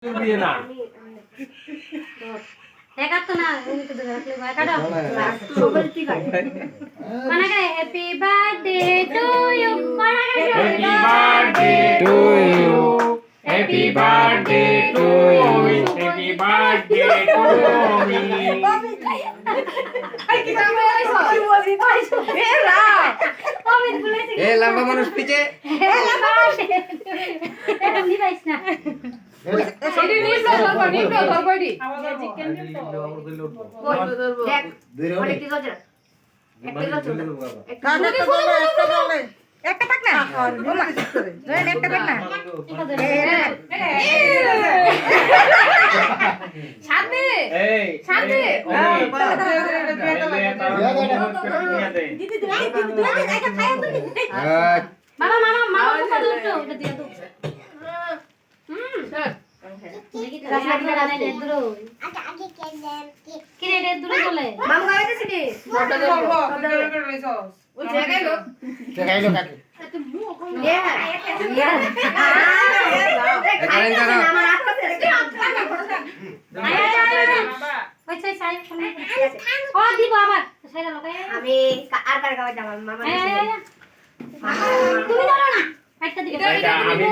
বিয়ে না একা তো না উনি তো ধরে রাখলে ভাই কাটো সবাই ঠিক আছে মানে হ্যাপি বার্থডে টু ইউ মানে happy birthday to you happy birthday to you happy birthday to me আই কি নাম বলেছো কি বলি পাইছো এ রা আমি বলেছি এ লম্বা মানুষ পিছে এটা নি পাইছ না এডি নিম্ন ধরবড়ি চিকেন তো দেখ দূরে অনেক কিছু আছে একটা পাক না ধরেন একটা পাক না সাথে এই সাথে দিদি এটা খায় তো মামা মামা মামা তো দাও তো এটা দিয়ে দাও দেখি তো রাস্তা গানে নে দূর কি রে দূর চলে মাম গাইতেছি নি ওই জায়গায় লোক দেখাইলো কাকে আমার হাতটা ওই সাই সাই ও দিব আবার সাইরা লগাই আমি আর কার গাওয়া যাব মামা তুমি ধরো না একটা দিকে আমি